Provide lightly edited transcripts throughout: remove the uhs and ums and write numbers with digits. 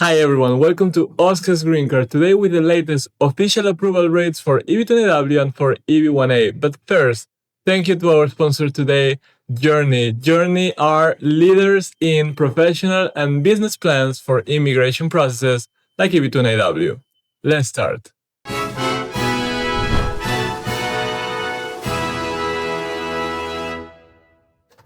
Hi everyone, welcome to USCIS Green Card. Today with the latest official approval rates for EB2 NIW and for EB1A. But first, thank you to our sponsor today, Journey. Journey are leaders in professional and business plans for immigration processes like EB2 NIW. Let's start.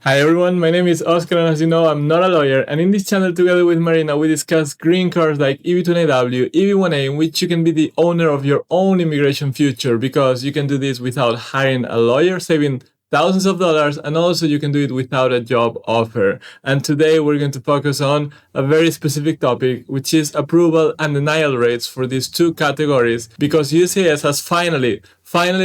Hi everyone, my name is Oscar, and as you know, I'm not a lawyer, and in this channel together with Marina we discuss green cards like EB2 NIW, EB1A, in which you can be the owner of your own immigration future, because you can do this without hiring a lawyer, saving thousands of dollars, and also you can do it without a job offer. And today we're going to focus on a very specific topic, which is approval and denial rates for these two categories, because USCIS has finally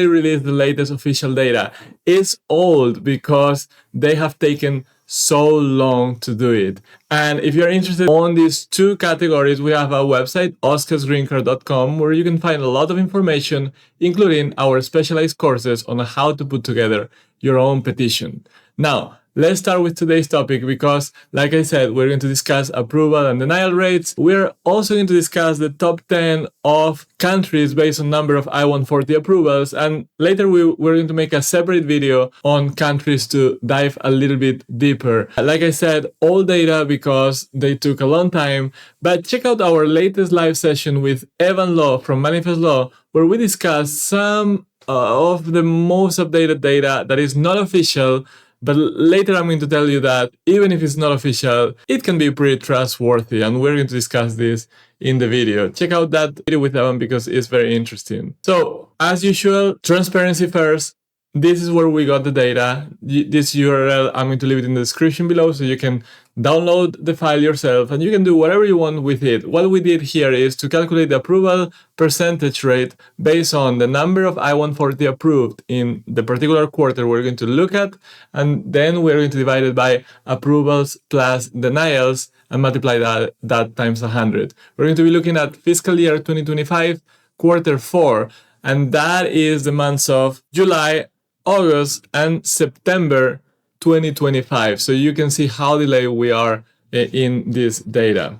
released the latest official data. It's old because they have taken so long to do it. And if you're interested on these two categories, we have our website, oscarsgreencard.com, where you can find a lot of information, including our specialized courses on how to put together your own petition. Now, let's start with today's topic because, like I said, we're going to discuss approval and denial rates. We're also going to discuss the top 10 of countries based on number of I-140 approvals. And later we're going to make a separate video on countries to dive a little bit deeper. Like I said, all data because they took a long time. But check out our latest live session with Evan Law from Manifest Law, where we discuss some of the most updated data that is not official. But later I'm going to tell you that even if it's not official, it can be pretty trustworthy, and we're going to discuss this in the video. Check out that video with Evan because it's very interesting. So, as usual, transparency first. This is where we got the data. This URL, I'm going to leave it in the description below so you can download the file yourself and you can do whatever you want with it. What we did here is to calculate the approval percentage rate based on the number of I-140 approved in the particular quarter we're going to look at, and then we're going to divide it by approvals plus denials and multiply that times 100. We're going to be looking at fiscal year 2025, quarter 4, and that is the months of July, August, and September 2025. So you can see how delayed we are in this data.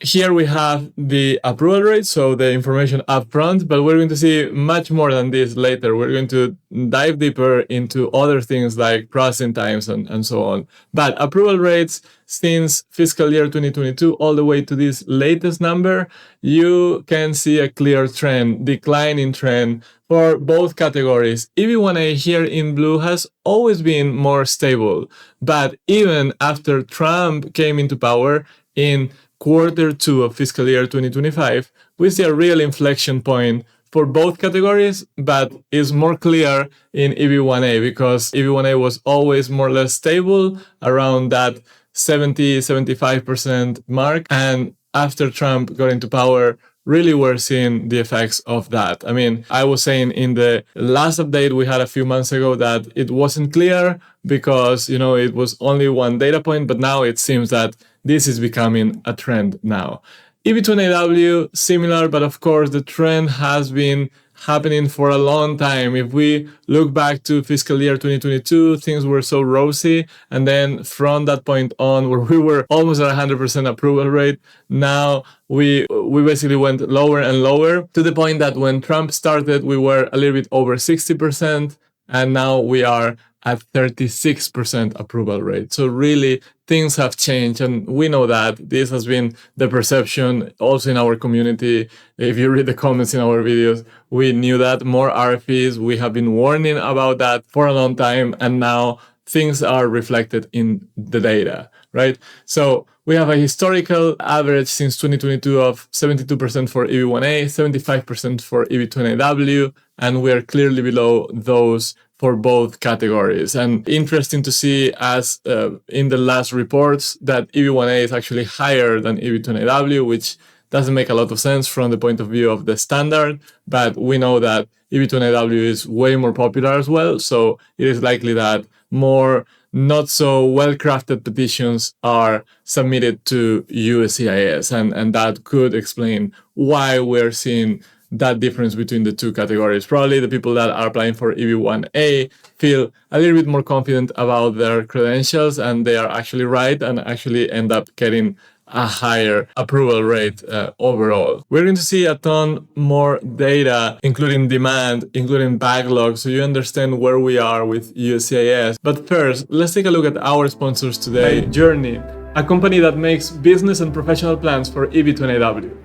Here we have the approval rate, so the information up front, but we're going to see much more than this later. We're going to dive deeper into other things like processing times and so on. But approval rates since fiscal year 2022 all the way to this latest number, you can see a clear trend, declining trend for both categories. EB1A here in blue has always been more stable, but even after Trump came into power in quarter 2 of fiscal year 2025, we see a real inflection point for both categories, but is more clear in EB1A because EB1A was always more or less stable around that 70-75% mark. And after Trump got into power, really we're seeing the effects of that. I mean, I was saying in the last update we had a few months ago that it wasn't clear because, it was only one data point, but now it seems that this is becoming a trend now. EB2 NIW, similar, but of course the trend has been happening for a long time. If we look back to fiscal year 2022, things were so rosy, and then from that point on, where we were almost at 100% approval rate, now we basically went lower and lower to the point that when Trump started, we were a little bit over 60%, and now we are at 36% approval rate. So really, things have changed, and we know that this has been the perception also in our community. If you read the comments in our videos, we knew that more RFEs, we have been warning about that for a long time, and now things are reflected in the data, right? So we have a historical average since 2022 of 72% for EB1A, 75% for EB2 NIW, and we are clearly below those for both categories. And interesting to see as in the last reports that EB1A is actually higher than EB2 NIW, which doesn't make a lot of sense from the point of view of the standard, but we know that EB2 NIW is way more popular as well, so it is likely that more not so well-crafted petitions are submitted to USCIS, and that could explain why we're seeing that difference between the two categories. Probably the people that are applying for EB1A feel a little bit more confident about their credentials, and they are actually right and actually end up getting a higher approval rate overall. We're going to see a ton more data, including demand, including backlog, so you understand where we are with USCIS. But first, let's take a look at our sponsors today. Journey, a company that makes business and professional plans for EB2 NIW.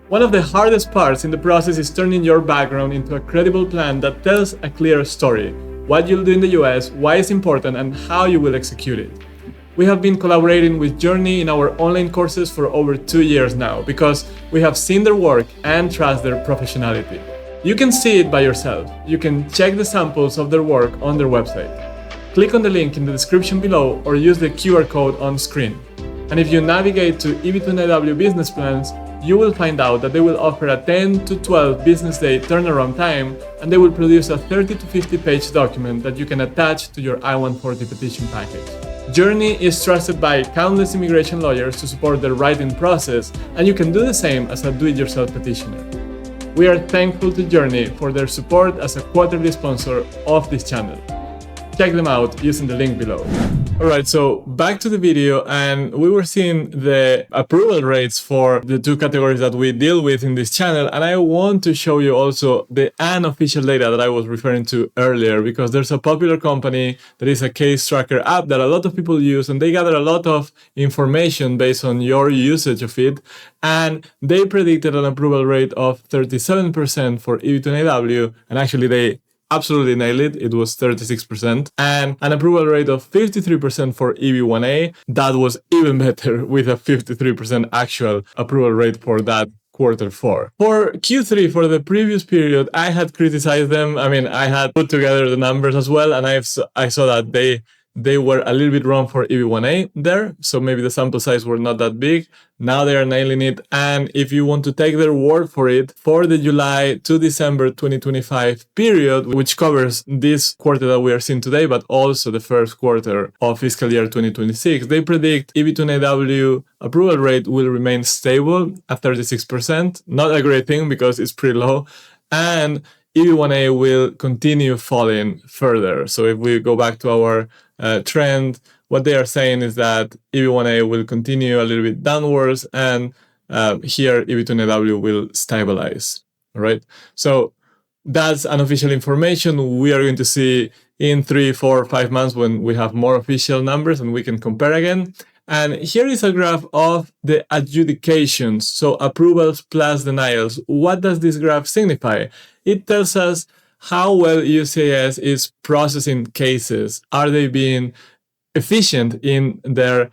One of the hardest parts in the process is turning your background into a credible plan that tells a clear story, what you'll do in the US, why it's important, and how you will execute it. We have been collaborating with Journey in our online courses for over 2 years now because we have seen their work and trust their professionality. You can see it by yourself. You can check the samples of their work on their website. Click on the link in the description below or use the QR code on screen. And if you navigate to EB2 NIW business plans, you will find out that they will offer a 10 to 12 business day turnaround time, and they will produce a 30 to 50 page document that you can attach to your I-140 petition package. Journey is trusted by countless immigration lawyers to support the writing process, and you can do the same as a do-it-yourself petitioner. We are thankful to Journey for their support as a quarterly sponsor of this channel. Check them out using the link below. Alright, so back to the video, and we were seeing the approval rates for the two categories that we deal with in this channel, and I want to show you also the unofficial data that I was referring to earlier, because there's a popular company that is a case tracker app that a lot of people use, and they gather a lot of information based on your usage of it, and they predicted an approval rate of 37% for EB2 NIW, and actually they absolutely nailed it. It was 36%, and an approval rate of 53% for EB1A. That was even better, with a 53% actual approval rate for that quarter 4. For Q3, for the previous period, I had criticized them. I mean, I had put together the numbers as well, and I saw that they were a little bit wrong for EB1A there, so maybe the sample size were not that big. Now they are nailing it, and if you want to take their word for it, for the July to December 2025 period, which covers this quarter that we are seeing today, but also the first quarter of fiscal year 2026, they predict EB2 NIW approval rate will remain stable at 36%. Not a great thing because it's pretty low, and EB1A will continue falling further. So if we go back to our trend, what they are saying is that EB1A will continue a little bit downwards, and here EB2 NIW will stabilize. All right. So that's unofficial information. We are going to see in 3, 4, 5 months when we have more official numbers and we can compare again. And here is a graph of the adjudications, so approvals plus denials. What does this graph signify? It tells us how well USCIS is processing cases. Are they being efficient in their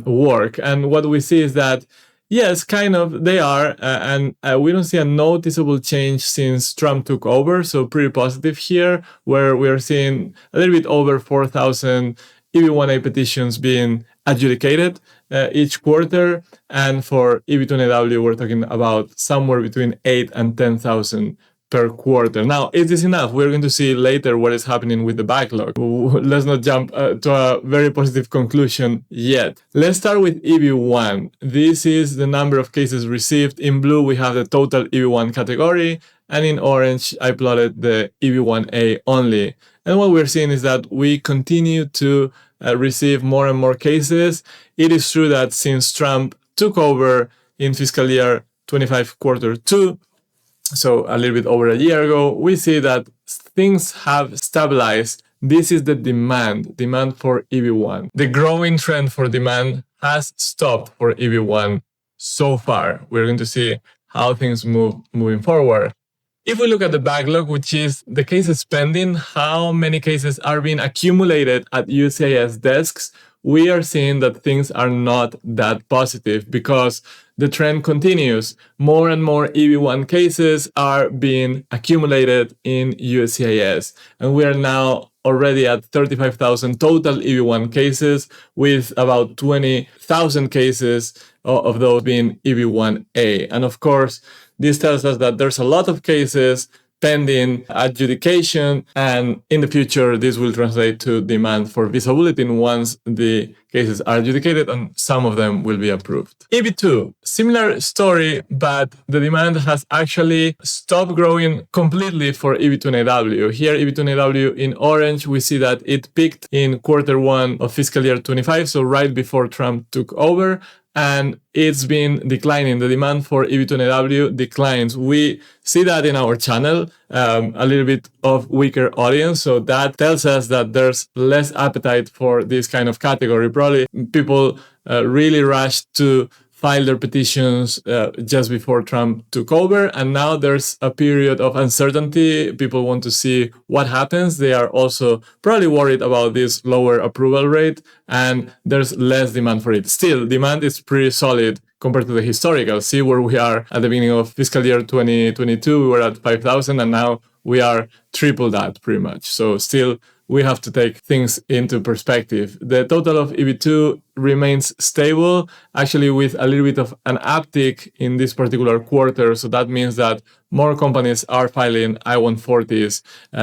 work? And what we see is that, yes, kind of, they are, and we don't see a noticeable change since Trump took over, so pretty positive here, where we are seeing a little bit over 4,000 EB1A petitions being adjudicated each quarter, and for EB2 NIW, we're talking about somewhere between 8 and 10,000 per quarter. Now, is this enough? We're going to see later what is happening with the backlog. Let's not jump to a very positive conclusion yet. Let's start with EB1. This is the number of cases received. In blue, we have the total EB1 category, and in orange, I plotted the EB1A only. And what we're seeing is that we continue to receive more and more cases. It is true that since Trump took over in fiscal year 25 quarter 2, so a little bit over a year ago, we see that things have stabilized. This is the demand for EB1. The growing trend for demand has stopped for EB1 so far. We're going to see how things moving forward. If we look at the backlog, which is the cases pending, how many cases are being accumulated at USCIS desks, we are seeing that things are not that positive because the trend continues. More and more EB1 cases are being accumulated in USCIS, and we are now already at 35,000 total EB1 cases, with about 20,000 cases of those being EB1A. And of course, this tells us that there's a lot of cases pending adjudication, and in the future, this will translate to demand for visa bulletin once the cases are adjudicated, and some of them will be approved. EB2, similar story, but the demand has actually stopped growing completely for EB2 NIW. Here, EB2 NIW in orange, we see that it peaked in quarter 1 of fiscal year 25, so right before Trump took over, and it's been declining. The demand for EB2 NIW declines. We see that in our channel, a little bit of weaker audience. So that tells us that there's less appetite for this kind of category. Probably people really rushed to file their petitions just before Trump took over. And now there's a period of uncertainty. People want to see what happens. They are also probably worried about this lower approval rate, and there's less demand for it. Still, demand is pretty solid compared to the historical. See where we are at the beginning of fiscal year 2022, we were at 5,000, and now we are triple that pretty much. So still, we have to take things into perspective. The total of EB2 remains stable, actually with a little bit of an uptick in this particular quarter. So that means that more companies are filing I-140s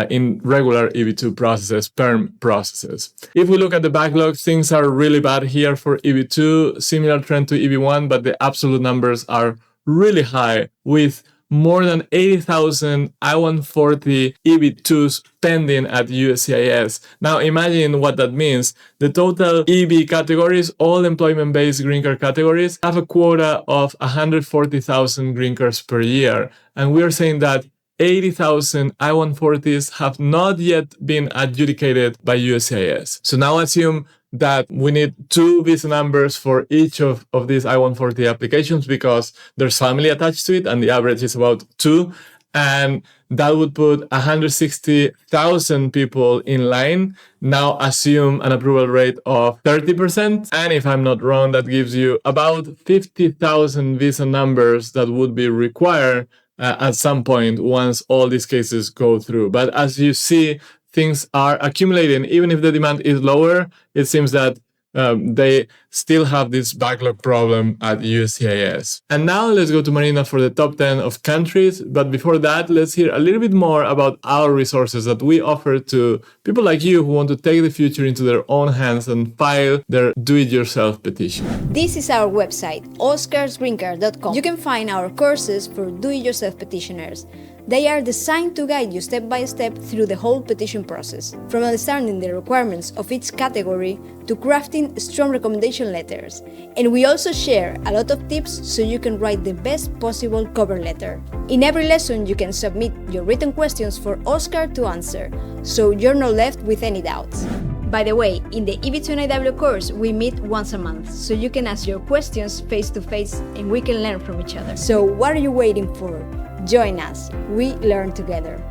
in regular EB2 processes, PERM processes. If we look at the backlog, things are really bad here for EB2, similar trend to EB1, but the absolute numbers are really high, with more than 80,000 I-140 EB2s pending at USCIS. Now imagine what that means. The total EB categories, all employment-based green card categories, have a quota of 140,000 green cards per year. And we are saying that 80,000 I-140s have not yet been adjudicated by USCIS. So now assume that we need 2 visa numbers for each of these I-140 applications because there's family attached to it, and the average is about 2. And that would put 160,000 people in line. Now assume an approval rate of 30%. And if I'm not wrong, that gives you about 50,000 visa numbers that would be required at some point once all these cases go through. But as you see, things are accumulating. Even if the demand is lower, it seems that they still have this backlog problem at USCIS. And now let's go to Marina for the top 10 of countries. But before that, let's hear a little bit more about our resources that we offer to people like you who want to take the future into their own hands and file their do-it-yourself petition. This is our website, oscarsgreencard.com. You can find our courses for do-it-yourself petitioners. They are designed to guide you step by step through the whole petition process, from understanding the requirements of each category to crafting strong recommendation letters. And we also share a lot of tips so you can write the best possible cover letter. In every lesson, you can submit your written questions for Oscar to answer, so you're not left with any doubts. By the way, in the EB2 NIW course, we meet once a month, so you can ask your questions face to face and we can learn from each other. So what are you waiting for? Join us. We learn together.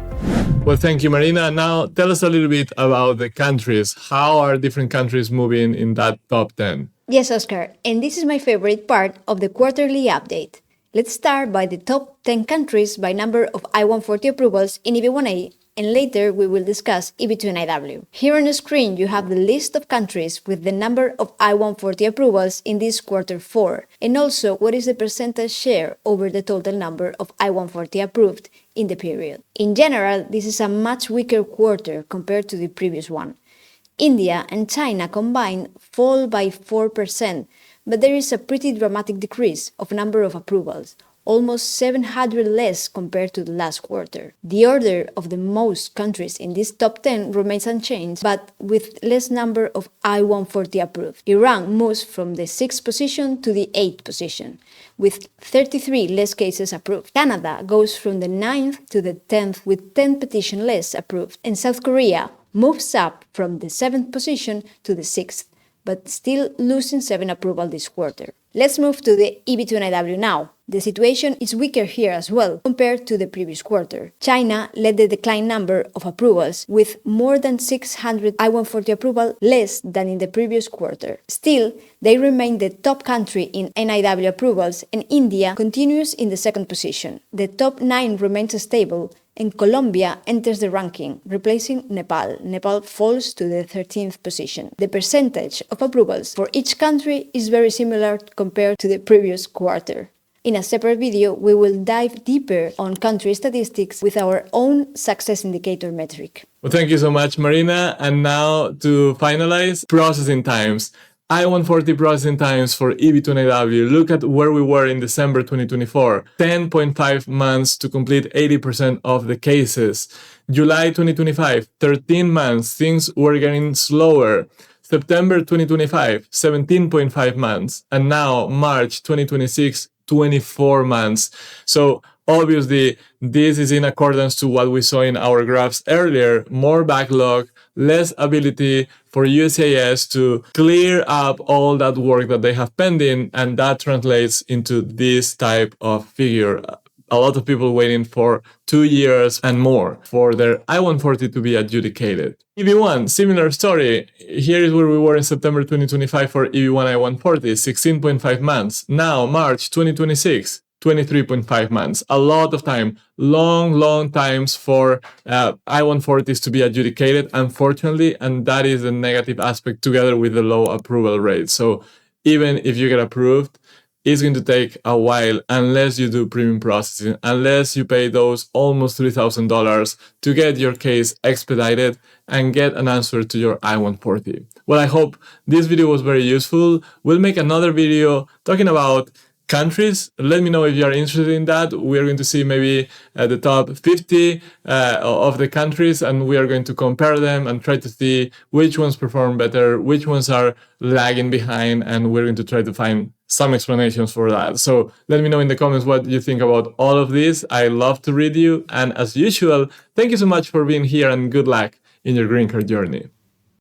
Well, thank you, Marina. Now tell us a little bit about the countries. How are different countries moving in that top 10? Yes, Oscar, and this is my favorite part of the quarterly update. Let's start by the top 10 countries by number of I-140 approvals in EB1A, and later we will discuss EB2 NIW. Here on the screen you have the list of countries with the number of I-140 approvals in this quarter 4, and also what is the percentage share over the total number of I-140 approved in the period. In general, this is a much weaker quarter compared to the previous one. India and China combined fall by 4%, but there is a pretty dramatic decrease of number of approvals, almost 700 less compared to the last quarter. The order of the most countries in this top 10 remains unchanged, but with less number of I-140 approved. Iran moves from the 6th position to the 8th position, with 33 less cases approved. Canada goes from the 9th to the 10th with 10 petitions less approved, and South Korea moves up from the 7th position to the 6th, but still losing 7 approval this quarter. Let's move to the EB2 NIW now. The situation is weaker here as well compared to the previous quarter. China led the decline number of approvals with more than 600 I-140 approval less than in the previous quarter. Still, they remain the top country in NIW approvals, and India continues in the 2nd position. The top 9 remains stable, and Colombia enters the ranking, replacing Nepal. Nepal falls to the 13th position. The percentage of approvals for each country is very similar compared to the previous quarter. In a separate video, we will dive deeper on country statistics with our own success indicator metric. Well, thank you so much, Marina. And now to finalize, processing times. I-140 processing times for EB2 NIW. Look at where we were in December 2024. 10.5 months to complete 80% of the cases. July 2025, 13 months. Things were getting slower. September 2025, 17.5 months. And now March 2026, 24 months. So obviously, this is in accordance to what we saw in our graphs earlier, more backlog, less ability for USCIS to clear up all that work that they have pending, and that translates into this type of figure. A lot of people waiting for 2 years and more for their I-140 to be adjudicated. EB1, similar story. Here is where we were in September 2025 for EB1 I-140, 16.5 months. Now, March 2026, 23.5 months. A lot of time, long times for I-140s to be adjudicated, unfortunately, and that is the negative aspect together with the low approval rate. So even if you get approved, it's going to take a while unless you do premium processing, unless you pay those almost $3,000 to get your case expedited and get an answer to your I-140. Well, I hope this video was very useful. We'll make another video talking about countries. Let me know if you are interested in that. We're going to see maybe the top 50 of the countries, and we are going to compare them and try to see which ones perform better, which ones are lagging behind, and we're going to try to find some explanations for that. So let me know in the comments what you think about all of this. I love to read you, and as usual, thank you so much for being here and good luck in your green card journey.